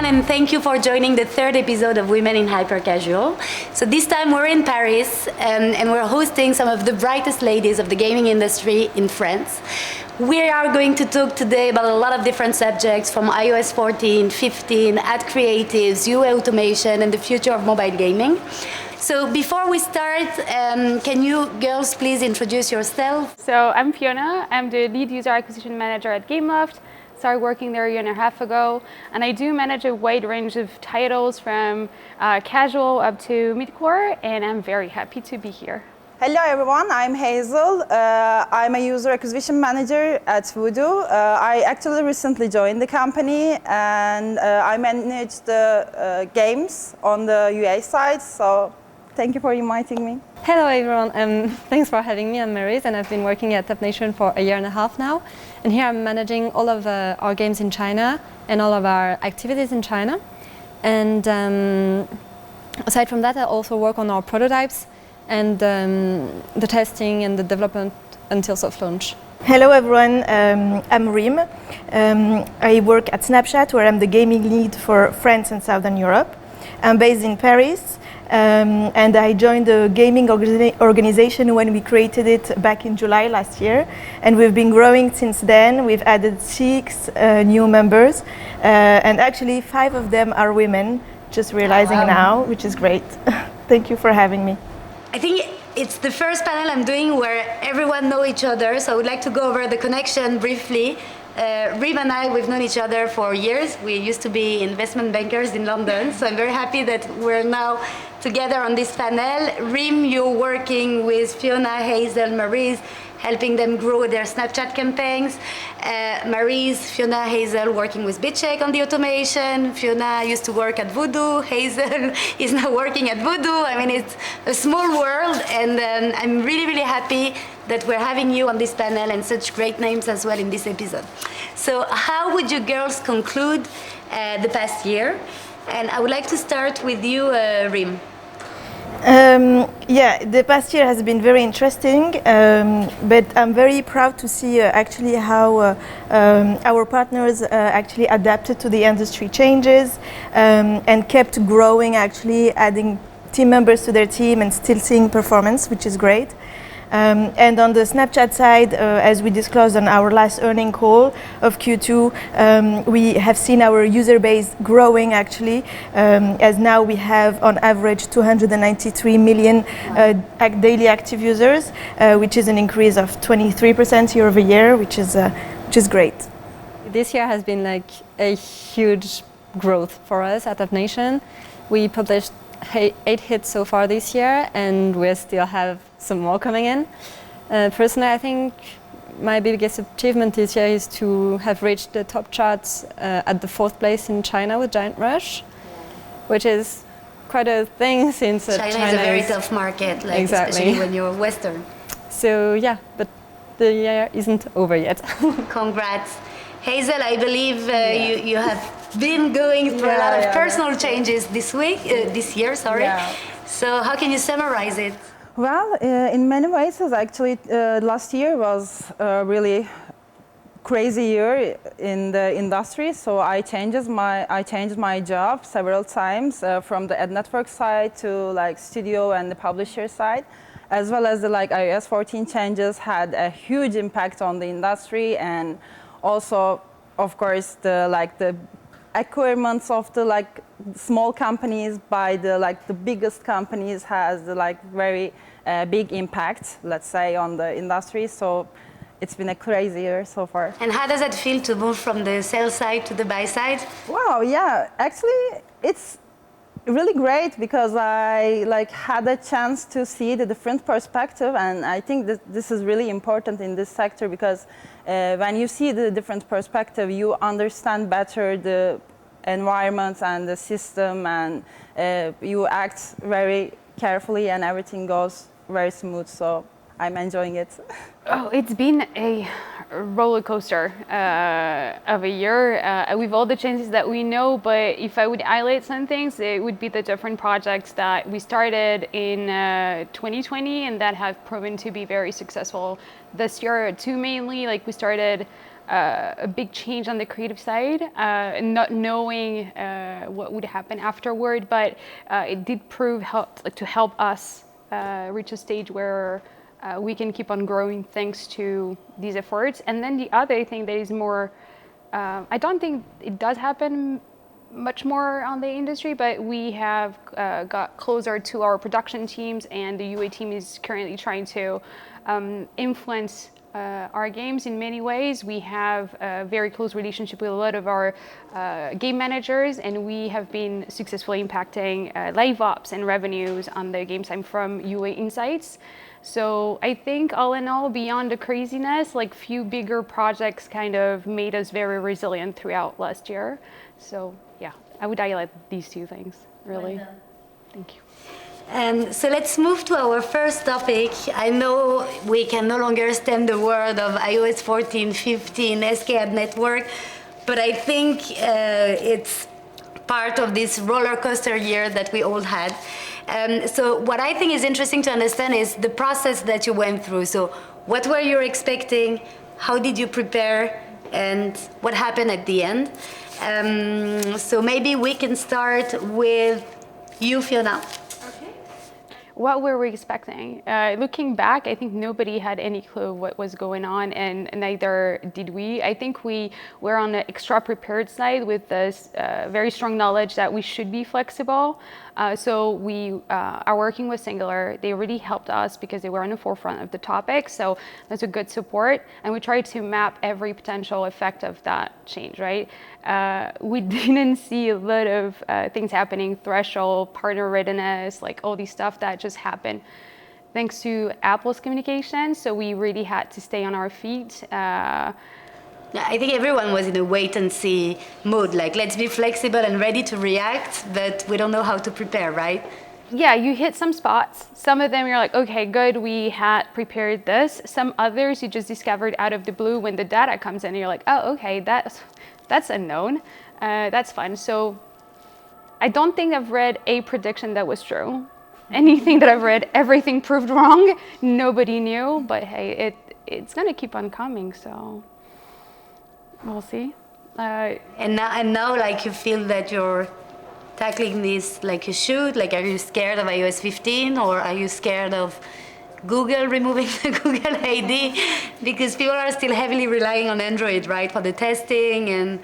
everyone, and thank you for joining the third episode of Women in Hyper Casual. So this time we're in Paris, and we're hosting some of the brightest ladies of the gaming industry in France. We are going to talk today about a lot of different subjects, from iOS 14, 15, ad creatives, UA automation, and the future of mobile gaming. So before we start, can you girls please introduce yourself? So I'm Fiona. I'm the lead user acquisition manager at Gameloft. Started working there a year and a half ago, and I do manage a wide range of titles from casual up to mid-core, and I'm very happy to be here. Hello everyone, I'm Hazel. I'm a user acquisition manager at Voodoo. I actually recently joined the company, and I manage the games on the UA side, so thank you for inviting me. Hello everyone, thanks for having me. I'm Maryse, and I've been working at TopNation for a year and a half now. And here I'm managing all of our games in China and all of our activities in China. And aside from that, I also work on our prototypes and the testing and the development until soft launch. Hello everyone, I'm Rym. I work at Snapchat, where I'm the gaming lead for France and Southern Europe. I'm based in Paris. And I joined the gaming organization when we created it back in July last year, and we've been growing since then. We've added 6 new members, and actually 5 of them are women, just realizing now, which is great. Thank you for having me. I think it's the first panel I'm doing where everyone knows each other, so I would like to go over the connection briefly. Rym and I, we've known each other for years. We used to be investment bankers in London, so I'm very happy that we're now together on this panel. Rym, you're working with Fiona, Hazel, Maryse, helping them grow their Snapchat campaigns. Maryse, Fiona, Hazel working with BitCheck on the automation. Fiona used to work at Voodoo. Hazel is now working at Voodoo. I mean, it's a small world, and I'm really, really happy that we're having you on this panel and such great names as well in this episode. So how would you girls conclude the past year? And I would like to start with you, Rym. Yeah, the past year has been very interesting, but I'm very proud to see actually how our partners actually adapted to the industry changes and kept growing, actually adding team members to their team and still seeing performance, which is great. And on the Snapchat side, as we disclosed on our last earnings call of Q2, we have seen our user base growing actually, as now we have on average 293 million daily active users, which is an increase of 23% year over year, which is great. This year has been like a huge growth for us at TopNation. We published 8 hits so far this year, and we still have some more coming in. Personally, I think my biggest achievement this year is to have reached the top charts at the 4th place in China with Giant Rush, which is quite a thing since China is a very tough market, like exactly. especially when you're Western. So yeah, but the year isn't over yet. Congrats. Hazel, I believe you have been going through a lot of personal changes this year. So how can you summarize it? Well, in many ways, actually, last year was a really crazy year in the industry. So I changed my job several times, from the ad network side to like studio and the publisher side, as well as the iOS 14 changes had a huge impact on the industry, and also, of course, the acquirements of the small companies by the biggest companies has very big impact, let's say, on the industry. So it's been a crazy year so far. And how does it feel to move from the sell side to the buy side? Wow, yeah, actually it's really great, because I had a chance to see the different perspective, and I think that this is really important in this sector, because when you see the different perspective, you understand better the environment and the system, and you act very carefully, and everything goes very smooth. So I'm enjoying it. Oh, it's been a roller coaster of a year with all the changes that we know. But if I would highlight some things, it would be the different projects that we started in 2020 and that have proven to be very successful this year. Two mainly, like we started a big change on the creative side, not knowing what would happen afterward, but it did prove to help us reach a stage where we can keep on growing thanks to these efforts. And then the other thing that is more, I don't think it does happen much more on the industry, but we have got closer to our production teams, and the UA team is currently trying to influence our games in many ways. We have a very close relationship with a lot of our game managers, and we have been successfully impacting live ops and revenues on the game side from UA Insights. So I think all in all, beyond the craziness, like few bigger projects kind of made us very resilient throughout last year. So yeah, I would highlight these two things, really. Well done. Thank you. And so let's move to our first topic. I know we can no longer stand the word of iOS 14, 15, SKAd network, but I think it's part of this roller coaster year that we all had. So what I think is interesting to understand is the process that you went through. So what were you expecting? How did you prepare? And what happened at the end? So maybe we can start with you, Fiona. What were we expecting? Looking back, I think nobody had any clue what was going on, and neither did we. I think we were on the extra prepared side with this very strong knowledge that we should be flexible. So we are working with Singular. They really helped us because they were on the forefront of the topic. So that's a good support. And we tried to map every potential effect of that change, right? We didn't see a lot of things happening, threshold, partner readiness, like all these stuff that just happened thanks to Apple's communication. So we really had to stay on our feet. I think everyone was in a wait and see mode, like let's be flexible and ready to react, but we don't know how to prepare, right? Yeah, you hit some spots. Some of them you're like, okay, good, we had prepared this. Some others you just discovered out of the blue when the data comes in and you're like, oh, okay, that's unknown. That's fun. So I don't think I've read a prediction that was true. Anything that I've read, everything proved wrong. Nobody knew, but hey, it's gonna keep on coming, so we'll see. And now, like you feel that you're tackling this like you should. Like, are you scared of iOS 15, or are you scared of Google removing the Google ID? Because people are still heavily relying on Android, right, for the testing and.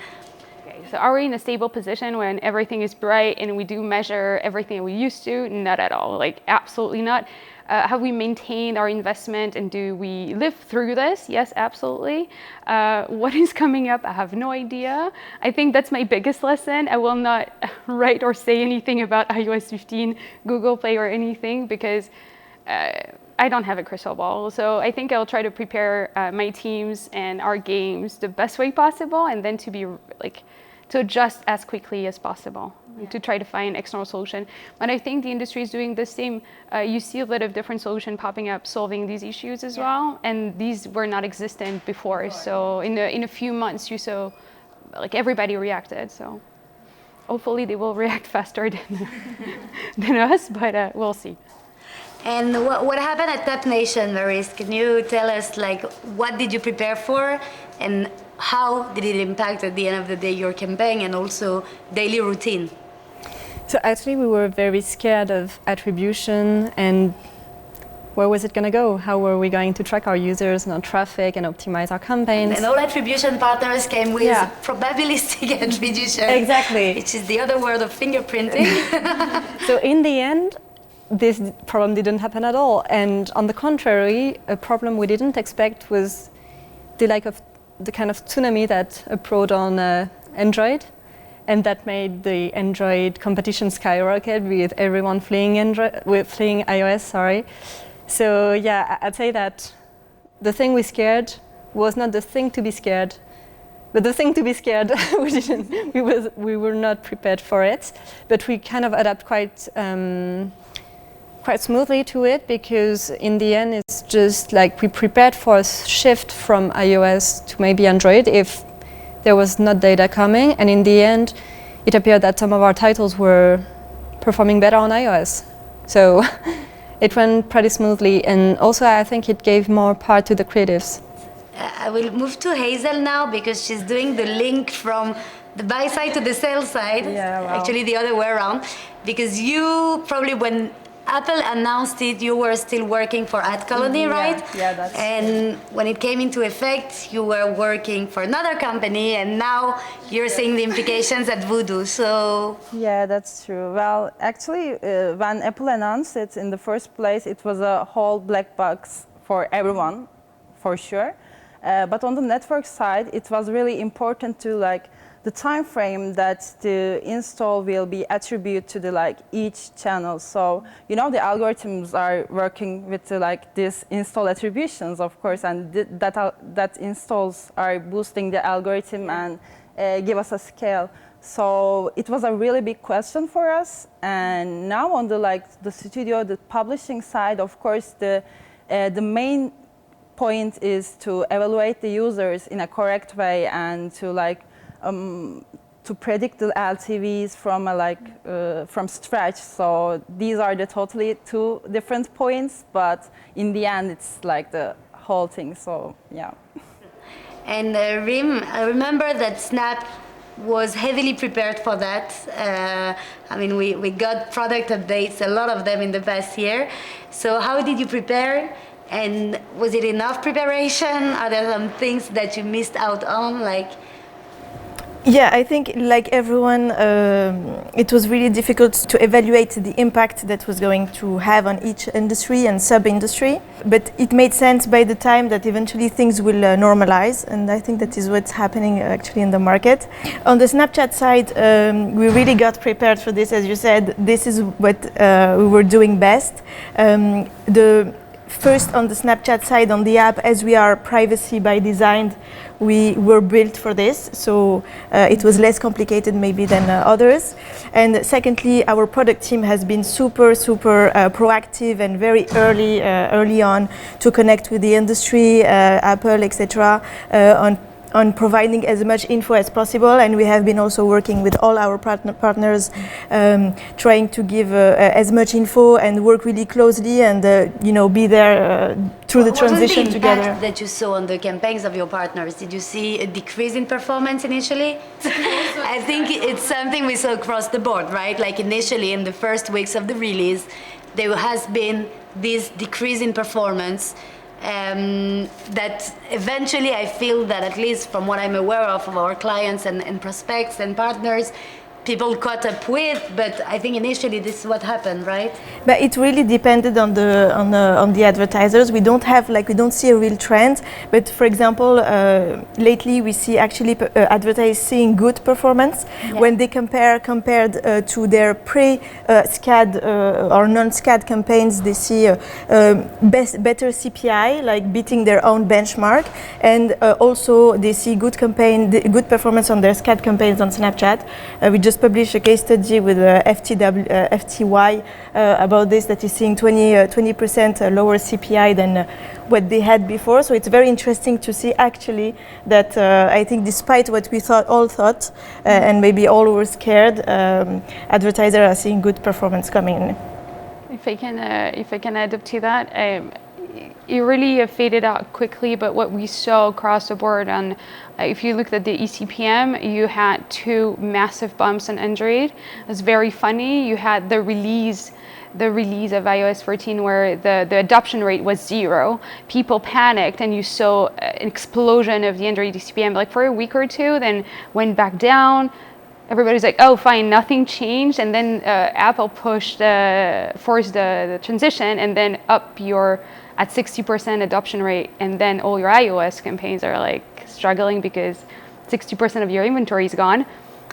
So are we in a stable position when everything is bright and we do measure everything we used to? Not at all, like absolutely not. Have we maintained our investment and do we live through this? Yes, absolutely. What is coming up? I have no idea. I think that's my biggest lesson. I will not write or say anything about iOS 15, Google Play or anything because I don't have a crystal ball. So I think I'll try to prepare my teams and our games the best way possible and then to be like, to adjust as quickly as possible, to try to find external solution. But I think the industry is doing the same. You see a lot of different solutions popping up, solving these issues as well, and these were not existent before. So in a few months, you saw like everybody reacted. So hopefully they will react faster than us, but we'll see. And what happened at Top Nation, Maryse? Can you tell us, like, what did you prepare for, and how did it impact at the end of the day your campaign and also daily routine? So actually, we were very scared of attribution and where was it going to go? How were we going to track our users and our traffic and optimize our campaigns? And all attribution partners came with probabilistic attribution. Exactly. Which is the other word of fingerprinting. So in the end, this problem didn't happen at all. And on the contrary, a problem we didn't expect was the lack of the kind of tsunami that approached on Android. And that made the Android competition skyrocket with everyone fleeing iOS, So yeah, I'd say that the thing we scared was not the thing to be scared, but the thing to be scared, we were not prepared for it. But we kind of adapt quite quite smoothly to it, because in the end it's just like we prepared for a shift from iOS to maybe Android if there was not data coming, and in the end it appeared that some of our titles were performing better on iOS. So it went pretty smoothly, and also I think it gave more power to the creatives. I will move to Hazel now because she's doing the link from the buy side to the sell side. Yeah, wow. Actually, the other way around. Because you probably, when Apple announced it, you were still working for AdColony, right? Yeah, that's And when it came into effect, you were working for another company, and now you're seeing the implications at Voodoo. So Yeah, that's true. Well, actually, when Apple announced it in the first place, it was a whole black box for everyone, for sure. But on the network side, it was really important to like the time frame that the install will be attributed to the like each channel. So you know the algorithms are working with the, like this install attributions, of course, and that installs are boosting the algorithm and give us a scale. So it was a really big question for us. And now on the like the studio, the publishing side, of course, the main point is to evaluate the users in a correct way and to like to predict the LTVs from from scratch. So these are the totally two different points, but in the end it's like the whole thing. So yeah. And Rym, I remember that Snap was heavily prepared for that. I mean, we got product updates, a lot of them in the past year. So how did you prepare? And was it enough preparation? Are there some things that you missed out on? Yeah, I think like everyone, it was really difficult to evaluate the impact that was going to have on each industry and sub-industry. But it made sense by the time that eventually things will normalize, and I think that is what's happening actually in the market. On the Snapchat side, we really got prepared for this. As you said, this is what we were doing best. First, on the Snapchat side, on the app, as we are privacy by design, we were built for this, so it was less complicated maybe than others. And secondly, our product team has been super proactive and very early on to connect with the industry, Apple, etc., on providing as much info as possible, and we have been also working with all our partners, trying to give as much info and work really closely and be there through the transition together. What was the impact that you saw on the campaigns of your partners? Did you see a decrease in performance initially? I think it's something we saw across the board, right? Like initially in the first weeks of the release, there has been this decrease in performance. That eventually I feel that, at least from what I'm aware of our clients and prospects and partners, people caught up with, but I think initially this is what happened, right? But it really depended on the advertisers. We don't see a real trend, but for example, lately we see actually advertisers seeing good performance when they compared to their pre-SCAD or non-SCAD campaigns. They see better CPI, like beating their own benchmark, and also they see good performance on their SCAD campaigns on Snapchat. We just published a case study with FTY about this, that is seeing 20% lower CPI than what they had before. So it's very interesting to see actually that I think despite what we all thought and maybe all were scared, advertisers are seeing good performance coming in. If I can add up to that, it really faded out quickly, but what we saw across the board on, if you looked at the eCPM, you had two massive bumps on Android. It was very funny. You had the release of iOS 14 where the adoption rate was 0. People panicked and you saw an explosion of the Android eCPM like for a week or two, then went back down. Everybody's like, oh, fine, nothing changed. And then Apple forced the transition, and then you're at 60% adoption rate. And then all your iOS campaigns are like struggling because 60% of your inventory is gone.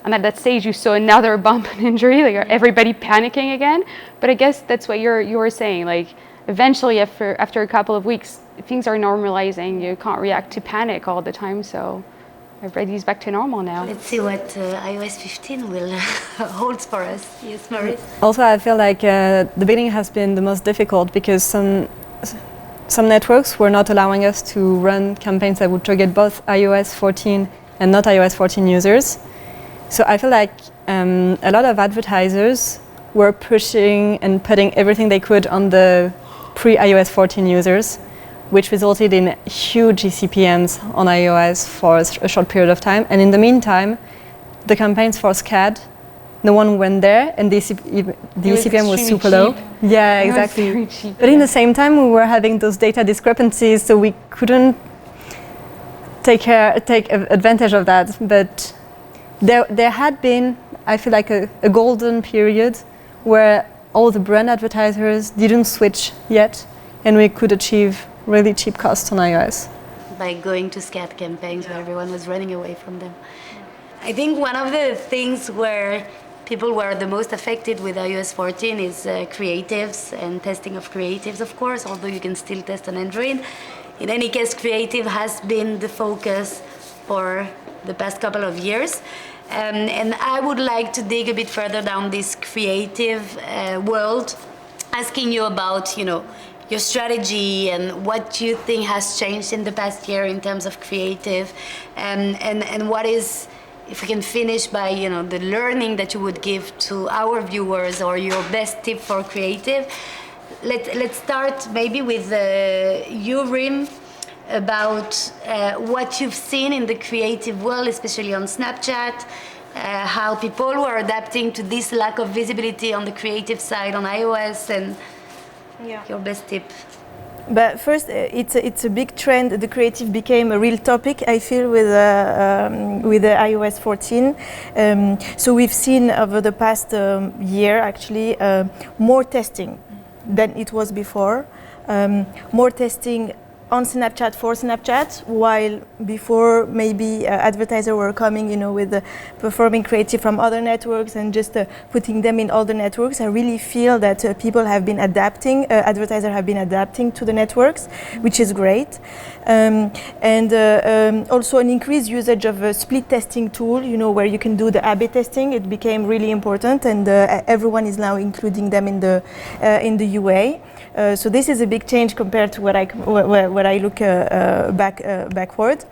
And at that stage, you saw another bump in injury, like everybody panicking again. But I guess that's what you were saying. Like eventually, after a couple of weeks, things are normalizing. You can't react to panic all the time. So everybody's back to normal now. Let's see what iOS 15 will hold for us. Yes, Maryse? Also, I feel like the beginning has been the most difficult because some networks were not allowing us to run campaigns that would target both iOS 14 and not iOS 14 users. So I feel like a lot of advertisers were pushing and putting everything they could on the pre-iOS 14 users, which resulted in huge eCPMs on iOS for a short period of time. And in the meantime, the campaigns for SCAD, no one went there, and the eCPM was super low. Yeah, exactly. But in the same time, we were having those data discrepancies, so we couldn't take advantage of that. But there had been, I feel like, a golden period where all the brand advertisers didn't switch yet, and we could achieve really cheap costs on iOS. By going to SCAD campaigns where everyone was running away from them. I think one of the things where people were the most affected with iOS 14 is creatives and testing of creatives, of course, although you can still test on Android. In any case, creative has been the focus for the past couple of years. And I would like to dig a bit further down this creative world, asking you about, your strategy and what you think has changed in the past year in terms of creative, and what is, if we can finish by the learning that you would give to our viewers or your best tip for creative. Let's start maybe with you, Rym, about what you've seen in the creative world, especially on Snapchat, how people were adapting to this lack of visibility on the creative side on iOS, and your best tip. But first, it's a big trend. The creative became a real topic, I feel, with the iOS 14. So we've seen over the past year, actually, more testing than it was before. More testing on Snapchat for Snapchat, while before maybe advertisers were coming, with performing creative from other networks and just putting them in all the networks. I really feel that people have been adapting, advertisers have been adapting to the networks, which is great. And also an increased usage of a split testing tool, where you can do the A/B testing. It became really important, and everyone is now including them in the UA. So this is a big change compared to what I look backward.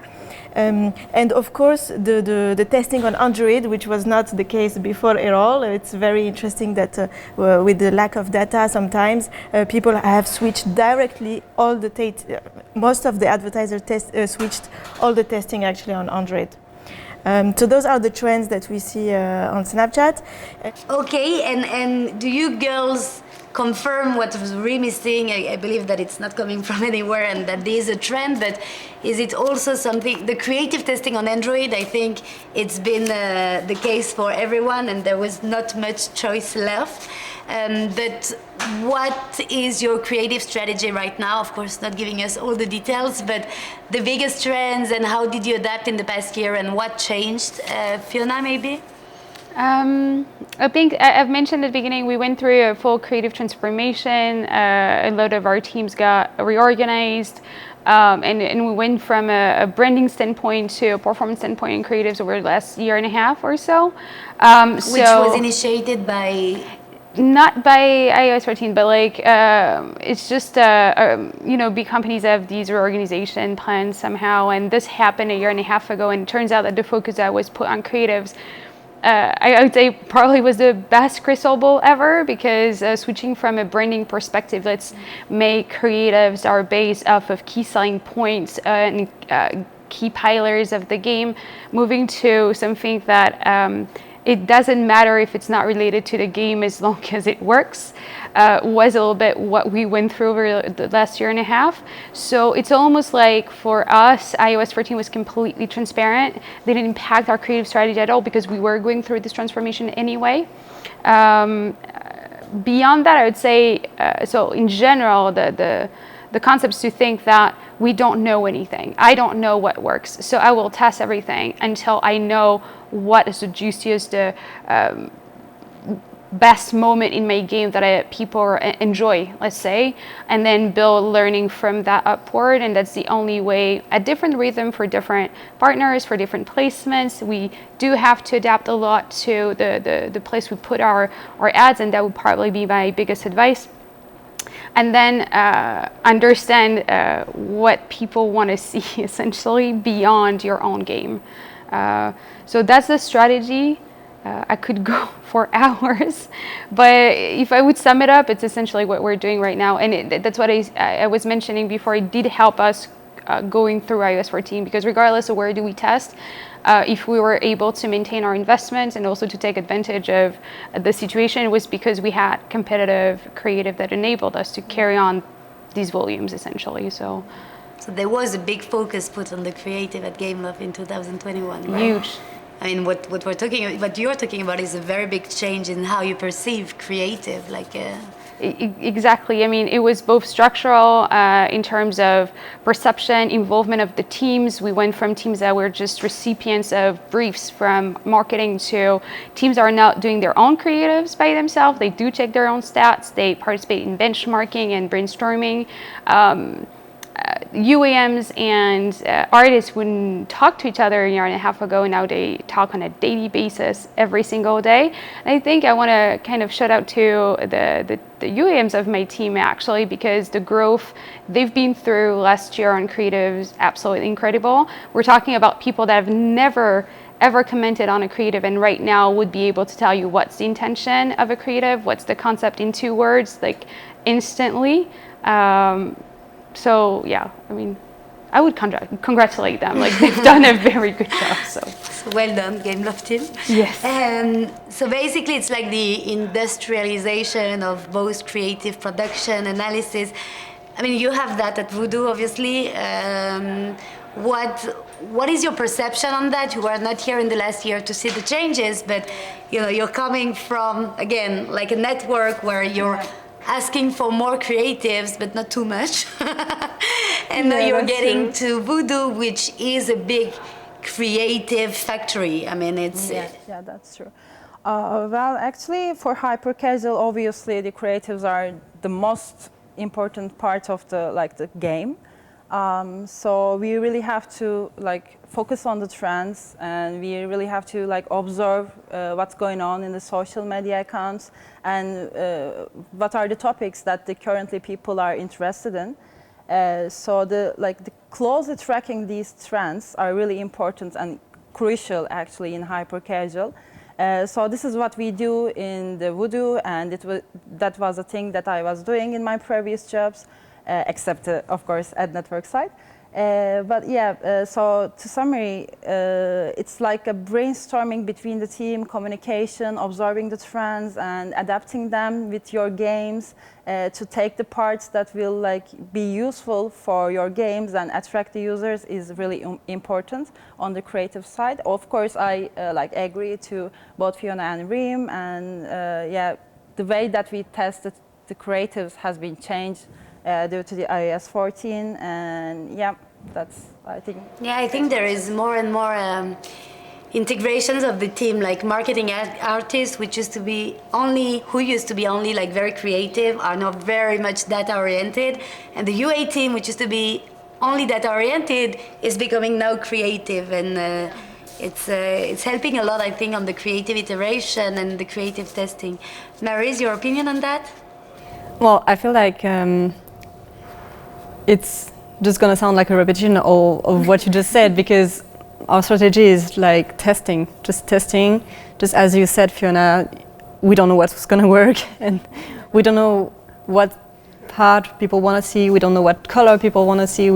And of course, the testing on Android, which was not the case before at all. It's very interesting that with the lack of data, sometimes people have switched directly all the most of the advertisers switched all the testing actually on Android. So those are the trends that we see on Snapchat. Okay, and do you girls confirm what Rym is saying? I believe that it's not coming from anywhere and that there is a trend, but is it also something, the creative testing on Android, I think it's been the case for everyone and there was not much choice left. But what is your creative strategy right now? Of course, not giving us all the details, but the biggest trends and how did you adapt in the past year and what changed? Fiona, maybe? I think I've mentioned at the beginning, we went through a full creative transformation. A lot of our teams got reorganized, and we went from a branding standpoint to a performance standpoint in creatives over the last year and a half or so. Which was initiated by? Not by iOS 14, but it's just, big companies have these reorganization plans somehow, and this happened a year and a half ago, and it turns out that the focus that was put on creatives I would say probably was the best crystal ball ever, because switching from a branding perspective, let's make creatives our base off of key selling points and key pillars of the game, moving to something that it doesn't matter if it's not related to the game as long as it works, was a little bit what we went through over the last year and a half. So it's almost like for us, iOS 14 was completely transparent. They didn't impact our creative strategy at all because we were going through this transformation anyway. Beyond that, I would say, so in general, the concepts to think that we don't know anything. I don't know what works, so I will test everything until I know what is the juiciest, best moment in my game that people enjoy, let's say, and then build learning from that upward. And that's the only way, a different rhythm for different partners, for different placements. We do have to adapt a lot to the place we put our ads, and that would probably be my biggest advice. And then understand what people want to see essentially beyond your own game. So that's the strategy. I could go for hours, but if I would sum it up, it's essentially what we're doing right now. And that's what I was mentioning before. It did help us going through iOS 14, because regardless of where do we test, if we were able to maintain our investments and also to take advantage of the situation, it was because we had competitive creative that enabled us to carry on these volumes essentially. So there was a big focus put on the creative at Gameloft in 2021. Right? Huge. I mean, what you're talking about is a very big change in how you perceive creative, Exactly. I mean, it was both structural in terms of perception, involvement of the teams. We went from teams that were just recipients of briefs from marketing to teams that are now doing their own creatives by themselves. They do check their own stats. They participate in benchmarking and brainstorming. UAMs and artists wouldn't talk to each other a year and a half ago, and now they talk on a daily basis every single day. And I think I want to kind of shout out to the UAMs of my team actually, because the growth they've been through last year on creative is absolutely incredible. We're talking about people that have never ever commented on a creative and right now would be able to tell you what's the intention of a creative, what's the concept in 2 words, like instantly. So yeah, I mean, I would congratulate them. Like they've done a very good job. So well done, Gameloft team. Yes. So basically, it's like the industrialization of both creative production, analysis. I mean, you have that at Voodoo, obviously. What is your perception on that? You were not here in the last year to see the changes, but you're coming from, again, like a network where you're asking for more creatives, but not too much. And now you're getting to Voodoo, which is a big creative factory. I mean, it's... Yeah, that's true. Well, actually, for hyper-casual, obviously, the creatives are the most important part of the game. So we really have to focus on the trends, and we really have to observe what's going on in the social media accounts and what are the topics that currently people are interested in. So the closely tracking these trends are really important and crucial actually in hyper casual. So this is what we do in the Voodoo, and that was a thing that I was doing in my previous jobs. Except, of course, ad network side. But yeah, so to summary, it's like a brainstorming between the team, communication, observing the trends and adapting them with your games to take the parts that will be useful for your games and attract the users is really important on the creative side. Of course, I agree to both Fiona and Rym, and yeah, the way that we tested the creatives has been changed due to the iOS 14, and yeah, that's, I think. Yeah, I think there is more and more integrations of the team, like marketing artists, who used to be only very creative, are now very much data oriented, and the UA team, which used to be only data oriented, is becoming now creative, and it's helping a lot, I think, on the creative iteration and the creative testing. Maryse, your opinion on that? Well, I feel like it's just going to sound like a repetition of what you just said, because our strategy is testing, just as you said, Fiona. We don't know what's going to work, and we don't know what part people want to see. We don't know what color people want to see.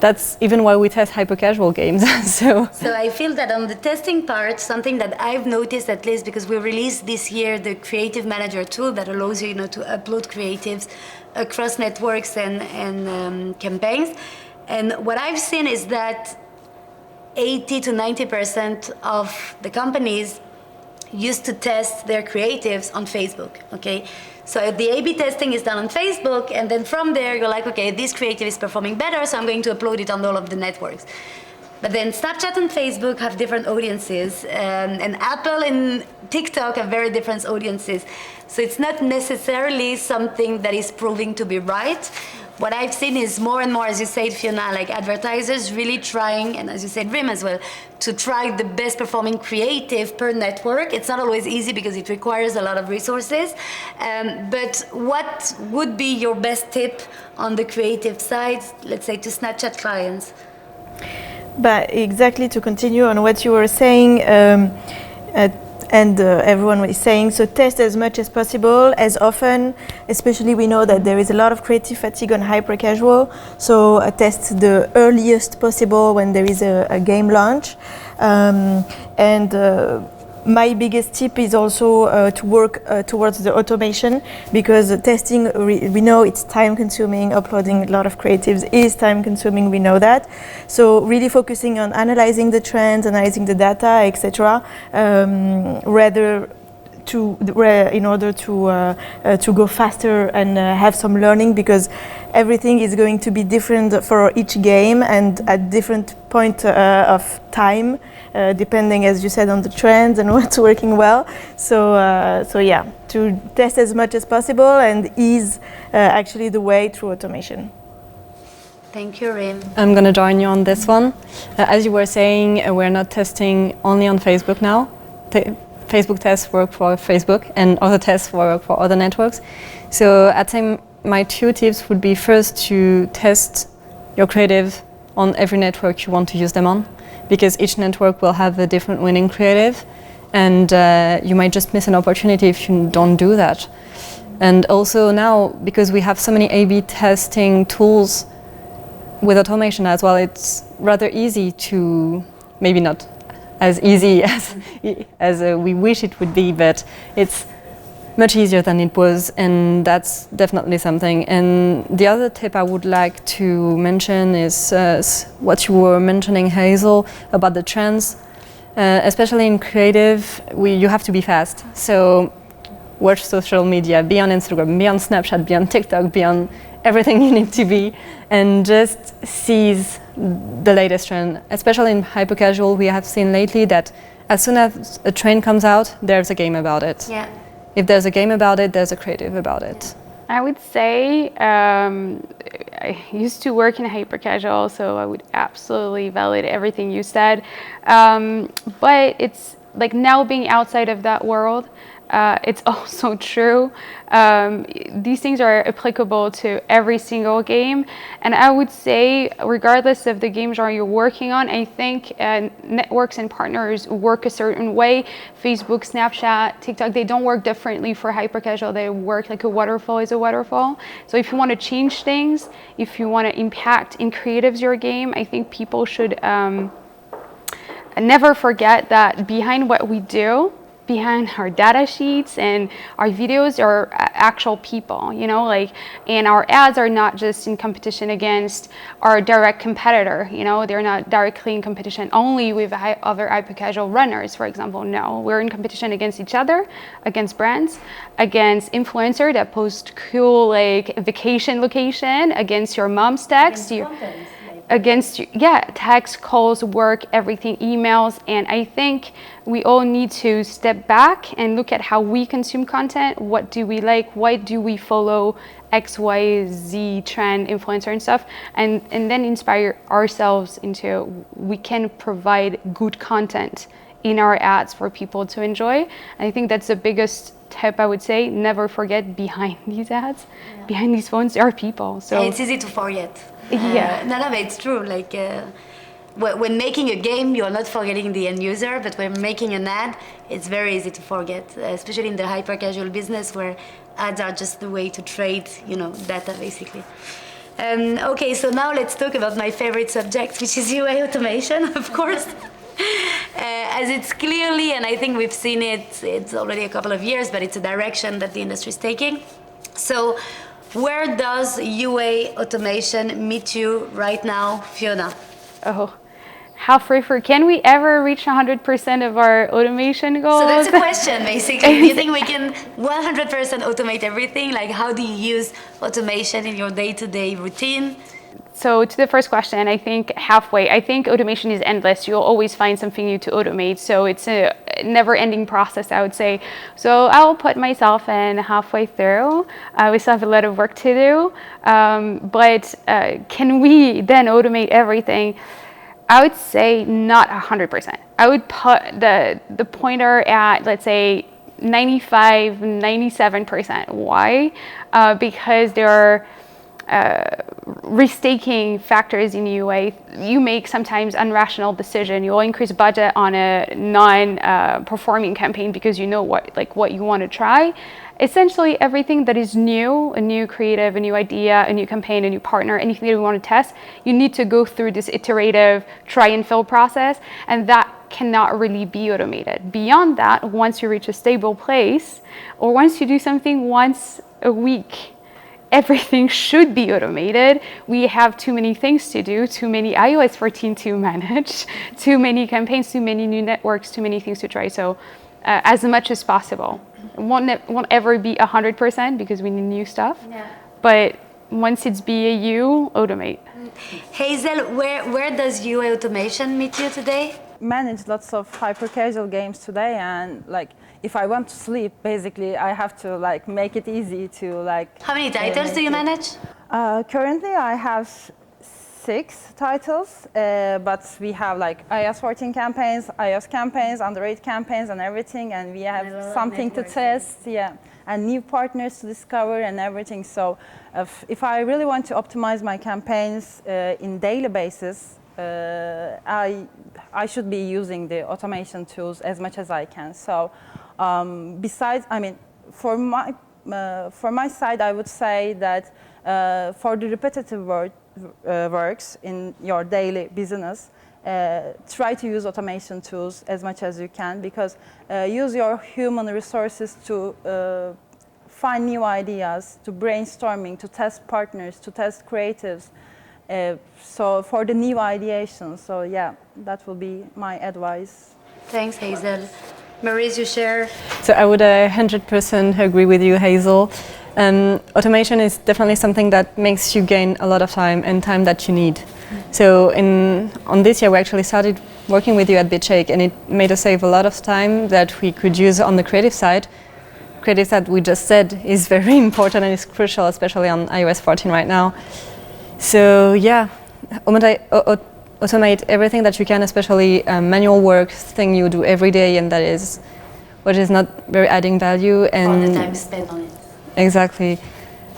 That's even why we test hyper-casual games. So I feel that on the testing part, something that I've noticed, at least because we released this year the Creative Manager tool that allows you, to upload creatives across networks and campaigns. And what I've seen is that 80 to 90% of the companies used to test their creatives on Facebook, okay? So the A/B testing is done on Facebook, and then from there you're like, okay, this creative is performing better, so I'm going to upload it on all of the networks. But then Snapchat and Facebook have different audiences, and Apple and TikTok have very different audiences. So it's not necessarily something that is proving to be right. What I've seen is more and more, as you said, Fiona, like advertisers really trying, and as you said, Rym as well, to try the best performing creative per network. It's not always easy because it requires a lot of resources. But what would be your best tip on the creative side, let's say to Snapchat clients? But exactly to continue on what you were saying, everyone was saying, so test as much as possible, as often, especially we know that there is a lot of creative fatigue on hyper-casual, so test the earliest possible when there is a game launch. My biggest tip is also to work towards the automation, because testing, we know it's time consuming, uploading a lot of creatives is time consuming, we know that. So really focusing on analyzing the trends, analyzing the data, etc. In order to go faster and have some learning, because everything is going to be different for each game and at different point of time, depending, as you said, on the trends and what's working well. So yeah, to test as much as possible and ease actually the way through automation. Thank you, Rym. I'm going to join you on this one. As you were saying, we're not testing only on Facebook now. Facebook tests work for Facebook and other tests work for other networks. So at the time, my 2 tips would be first to test your creative on every network you want to use them on, because each network will have a different winning creative, and you might just miss an opportunity if you don't do that. And also now, because we have so many A/B testing tools with automation as well, it's rather easy to, maybe not as easy as we wish it would be, but it's much easier than it was, and that's definitely something. And the other tip I would like to mention is what you were mentioning, Hazel, about the trends. Especially in creative, you have to be fast. So watch social media, be on Instagram, be on Snapchat, be on TikTok, be on everything you need to be, and just seize the latest trend. Especially in hyper-casual, we have seen lately that as soon as a trend comes out, there's a game about it. Yeah. If there's a game about it, there's a creative about it. I would say I used to work in hyper-casual, so I would absolutely validate everything you said. But it's like now being outside of that world, it's also true. These things are applicable to every single game. And I would say, regardless of the game genre you're working on, I think networks and partners work a certain way. Facebook, Snapchat, TikTok, they don't work differently for hyper-casual. They work like a waterfall is a waterfall. So if you want to change things, if you want to impact in creatives your game, I think people should never forget that behind what we do, behind our data sheets and our videos are actual people, you know, like, and our ads are not just in competition against our direct competitor, you know, they're not directly in competition only with other hyper-casual runners, for example. No, we're in competition against each other, against brands, against influencers that post cool, like, vacation location, against your mom's text, against text, calls, work, everything, emails. And I think we all need to step back and look at how we consume content. What do we like? Why do we follow X, Y, Z trend, influencer and stuff? And then inspire ourselves into, we can provide good content in our ads for people to enjoy. And I think that's the biggest tip I would say. Never forget, behind these ads, behind these phones, there are people. So and it's easy to forget. Yeah. No, but it's true. Like when making a game, you're not forgetting the end user, but when making an ad, it's very easy to forget, especially in the hyper-casual business where ads are just the way to trade, you know, data basically. Okay, so now let's talk about my favorite subject, which is UA automation, of course. As it's clearly, and I think we've seen it, it's already a couple of years, but it's a direction that the industry is taking. So where does UA automation meet you right now, Fiona? Oh, halfway through. Can we ever reach 100% of our automation goals? So that's a question, basically. Do you think we can 100% automate everything? Like, how do you use automation in your day-to-day routine? So to the first question, I think halfway. I think automation is endless. You'll always find something new to automate. So it's a never-ending process, I would say. So I'll put myself in halfway through. We still have a lot of work to do. But can we then automate everything? I would say not 100%. I would put the pointer at, let's say, 95, 97%. Why? Because there are restaking factors in UA. You make sometimes unrational decision. You'll increase budget on a non-performing campaign because you know what you want to try. Essentially, everything that is new, a new creative, a new idea, a new campaign, a new partner, anything that we want to test, you need to go through this iterative try and fail process, and that cannot really be automated. Beyond that, once you reach a stable place, or once you do something once a week, everything should be automated. We have too many things to do, too many iOS 14 to manage, too many campaigns, too many new networks, too many things to try. So as much as possible. It won't ever be 100% because we need new stuff. Yeah. But once it's BAU, automate. Hazel, where does UA automation meet you today? Manage lots of hyper-casual games today, and like if I want to sleep, basically I have to like make it easy to like. How many titles do you manage? Currently, I have 6 titles, but we have like iOS 14 campaigns, iOS campaigns, Android campaigns, and everything, and we have something to test, yeah, and new partners to discover and everything. So, if I really want to optimize my campaigns in daily basis, I should be using the automation tools as much as I can. So, besides, I mean, for my side, I would say that for the repetitive works in your daily business, try to use automation tools as much as you can, because use your human resources to find new ideas, to brainstorming, to test partners, to test creatives. So for the new ideation, so yeah, that will be my advice. Thanks, Hazel. Maryse, you share? So I would 100% agree with you, Hazel. Automation is definitely something that makes you gain a lot of time and time that you need. So on this year, we actually started working with you at BitShake, and it made us save a lot of time that we could use on the creative side. Creative that we just said is very important and is crucial, especially on iOS 14 right now. So yeah, automate everything that you can, especially manual work, thing you do every day, and that is what is not very adding value. And all the time spent on it. Exactly,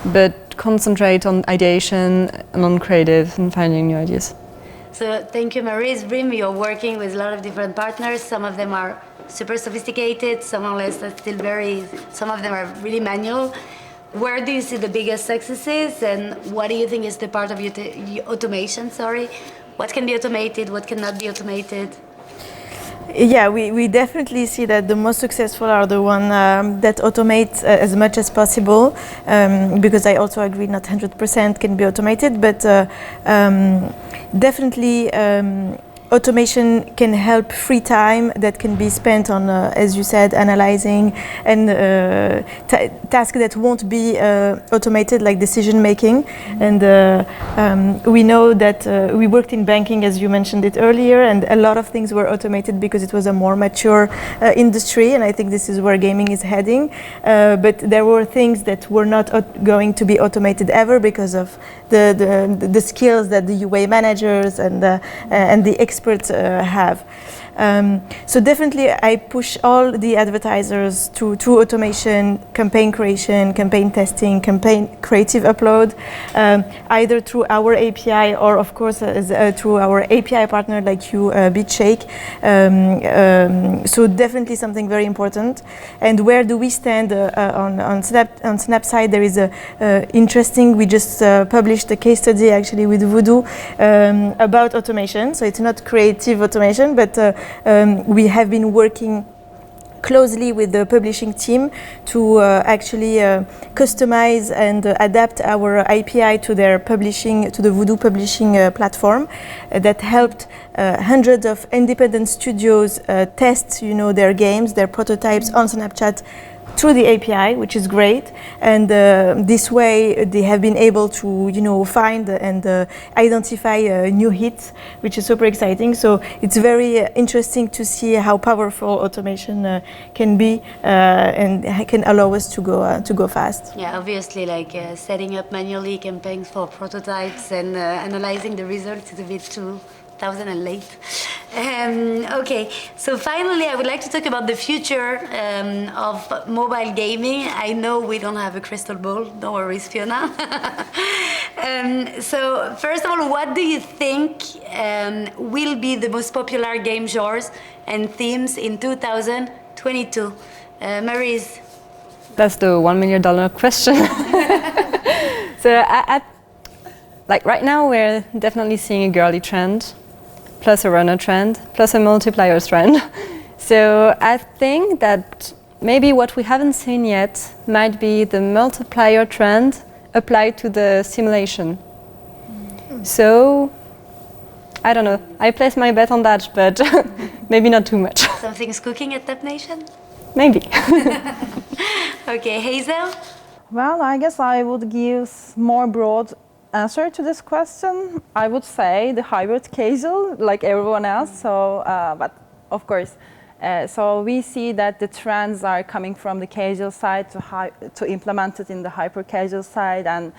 but concentrate on ideation and on creative and finding new ideas. So thank you, Maryse. Rym, you're working with a lot of different partners. Some of them are super sophisticated, some of them are really manual. Where do you see the biggest successes, and what do you think is the part of automation? What can be automated, what cannot be automated? Yeah, we definitely see that the most successful are the ones that automate as much as possible, because I also agree not 100% can be automated, but definitely automation can help free time that can be spent on, as you said, analyzing and tasks that won't be automated, like decision making. And we know that we worked in banking, as you mentioned it earlier, and a lot of things were automated because it was a more mature industry, and I think this is where gaming is heading. But there were things that were not going to be automated ever because of the skills that the UA managers and the experts have. So definitely I push all the advertisers to automation, campaign creation, campaign testing, campaign creative upload, either through our API or of course through our API partner like you, BitShake. So definitely something very important. And where do we stand on Snap side? There is a interesting, we just published a case study actually with Voodoo about automation. So it's not creative automation, but we have been working closely with the publishing team to actually customize and adapt our API to their publishing, to the Voodoo publishing platform that helped hundreds of independent studios test, their games, their prototypes on Snapchat through the API, which is great, and this way they have been able to, find and identify new hits, which is super exciting. So it's very interesting to see how powerful automation can be and can allow us to go fast. Yeah, obviously, like setting up manually campaigns for prototypes and analyzing the results is a bit too 1,000 and late. Okay, so finally I would like to talk about the future of mobile gaming. I know we don't have a crystal ball, don't worry, Fiona. So first of all, what do you think will be the most popular game genres and themes in 2022? Maryse? That's the $1 million question. So like right now we're definitely seeing a girly trend, plus a runner trend, plus a multiplier trend. So I think that maybe what we haven't seen yet might be the multiplier trend applied to the simulation. So I don't know, I place my bet on that, but maybe not too much. Something's cooking at Tap Nation? Maybe. Okay, Hazel? Well, I guess I would give more broad answer to this question. I would say the hybrid casual, like everyone else. So, but of course, so we see that the trends are coming from the casual side to implement it in the hyper casual side, and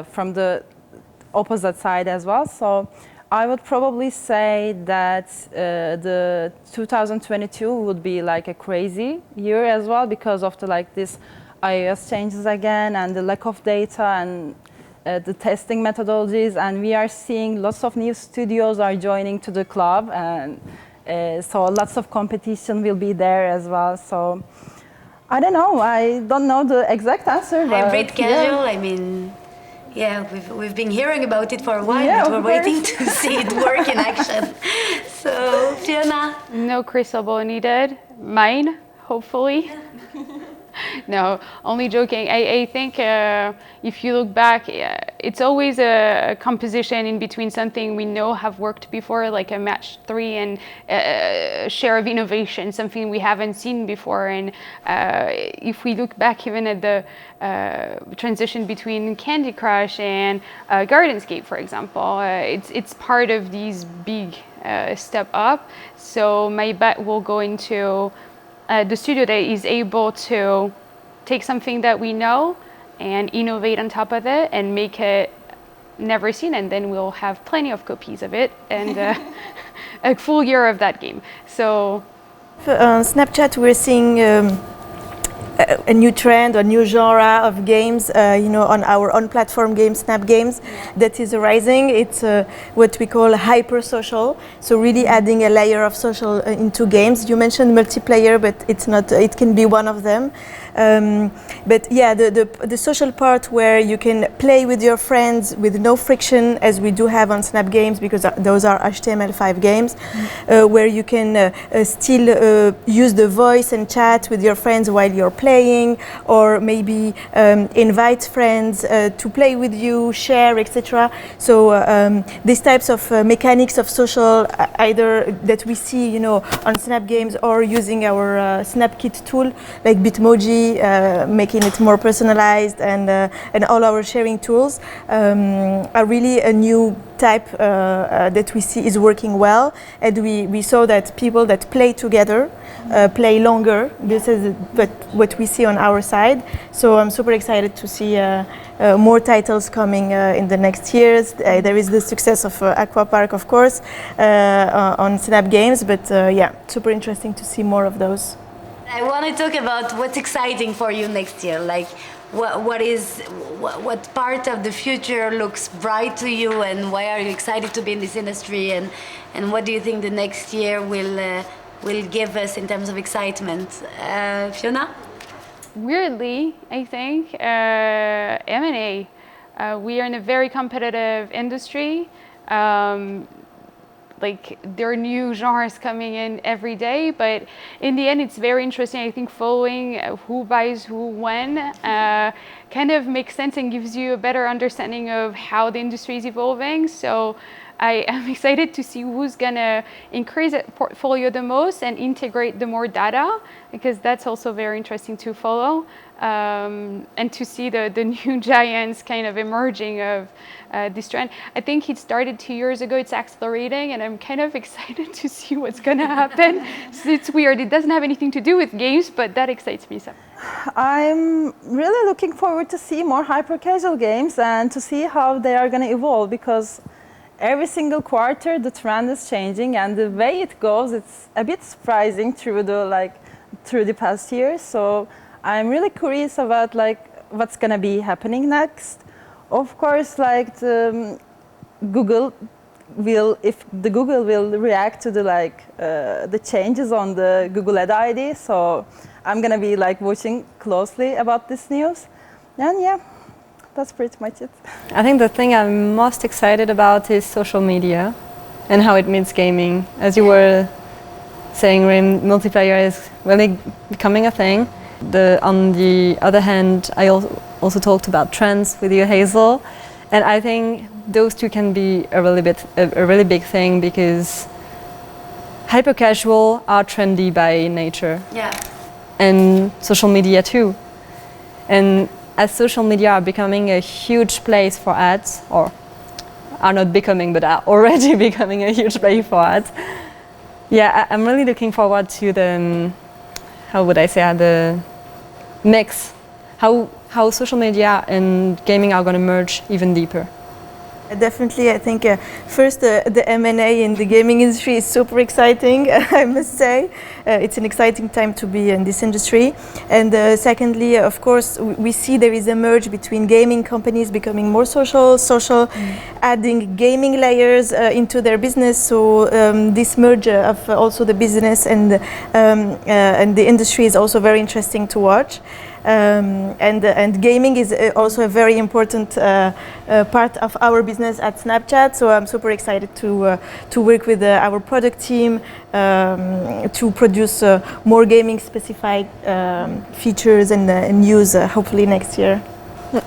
from the opposite side as well. So I would probably say that the 2022 would be like a crazy year as well, because of the this iOS changes again and the lack of data and the testing methodologies, and we are seeing lots of new studios are joining to the club, and so lots of competition will be there as well. So I don't know, I don't know the exact answer. Hybrid but casual, yeah. I mean, yeah, we've been hearing about it for a while, Yeah, but we're of course. waiting to see it work in action. So, Fiona? No crystal ball needed. Mine, hopefully. No, only joking. I think if you look back, it's always a composition in between something we know have worked before, like a match 3, and a share of innovation, something we haven't seen before. And if we look back even at the transition between Candy Crush and Gardenscape, for example, it's part of these big step up. So my bet will go into the studio that is able to take something that we know and innovate on top of it and make it never seen, and then we'll have plenty of copies of it and a full year of that game. So On Snapchat, we're seeing a new trend, a new genre of games, on our own platform game, Snap Games, that is rising. It's what we call hyper social. So really adding a layer of social into games. You mentioned multiplayer, but it's not. It can be one of them. But yeah, the social part where you can play with your friends with no friction, as we do have on Snap Games, because those are HTML5 games, where you can still use the voice and chat with your friends while you're playing, or maybe invite friends to play with you, share, etc. So these types of mechanics of social, either that we see, on Snap Games, or using our SnapKit tool like Bitmoji, making it more personalized, and all our sharing tools are really a new type that we see is working well, and we saw that people that play together play longer. This is what we see on our side. So I'm super excited to see more titles coming in the next years. There is the success of Aqua Park, of course, on Snap Games, but yeah, super interesting to see more of those. I want to talk about what's exciting for you next year. Like, what part of the future looks bright to you, and why are you excited to be in this industry, and what do you think the next year will give us in terms of excitement? Fiona? weirdly, I think, M&A. We are in a very competitive industry. Like, there are new genres coming in every day, but in the end it's very interesting. I think following who buys who when kind of makes sense and gives you a better understanding of how the industry is evolving. So I am excited to see who's gonna increase the portfolio the most and integrate the more data, because that's also very interesting to follow, and to see the new giants kind of emerging of this trend. I think it started 2 years ago, it's accelerating, and I'm kind of excited to see what's gonna happen. So it's weird, it doesn't have anything to do with games, but that excites me some. I'm really looking forward to see more hyper-casual games and to see how they are going to evolve, because every single quarter the trend is changing, and the way it goes, it's a bit surprising through the past years. So I'm really curious about what's going to be happening next. Of course, Google will react to the changes on the Google Ad ID. So I'm gonna be watching closely about this news, and yeah, that's pretty much it. I think the thing I'm most excited about is social media and how it meets gaming. As you were saying, Rym, multiplayer is really becoming a thing. On the other hand, I also talked about trends with you, Hazel, and I think those two can be a really big thing, because hyper-casual are trendy by nature. Yeah. And social media too. And as social media are becoming a huge place for ads, or are not becoming, but are already becoming a huge place for ads, yeah, I'm really looking forward to the, the mix, how social media and gaming are going to merge even deeper. Definitely, I think first the M&A in the gaming industry is super exciting, I must say. It's an exciting time to be in this industry. And secondly, of course, we see there is a merge between gaming companies becoming more social, adding gaming layers into their business. So this merge of also the business and the industry is also very interesting to watch. And gaming is also a very important part of our business at Snapchat. So I'm super excited to work with our product team to produce more gaming-specific features and news, hopefully next year.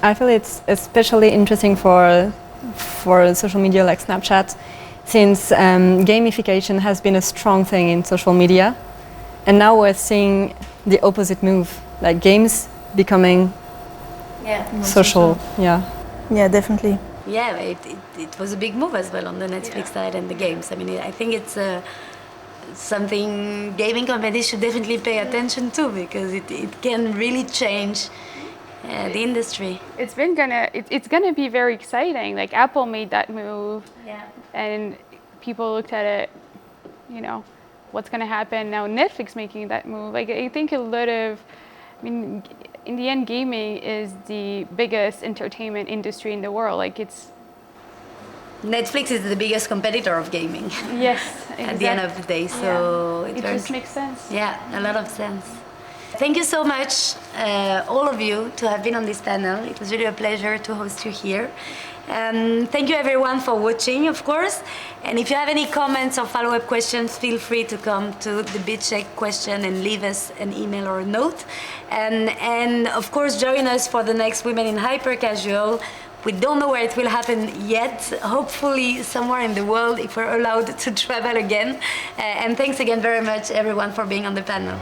I feel it's especially interesting for social media like Snapchat, since gamification has been a strong thing in social media, and now we're seeing the opposite move. Like games becoming social. Yeah, definitely. Yeah, it was a big move as well on the Netflix side and the games. I mean, I think it's something gaming companies should definitely pay attention to, because it can really change the industry. It's gonna be very exciting. Like Apple made that move, and people looked at it, what's gonna happen now? Netflix making that move. Like I think in the end, gaming is the biggest entertainment industry in the world. Like Netflix is the biggest competitor of gaming. Yes, exactly. At the end of the day, so it just makes sense. Yeah, a lot of sense. Thank you so much, all of you, to have been on this panel. It was really a pleasure to host you here. Thank you everyone for watching, of course. And if you have any comments or follow-up questions, feel free to come to the BitCheck question and leave us an email or a note. And of course, join us for the next Women in Hyper Casual. We don't know where it will happen yet. Hopefully somewhere in the world, if we're allowed to travel again. And thanks again very much, everyone, for being on the panel.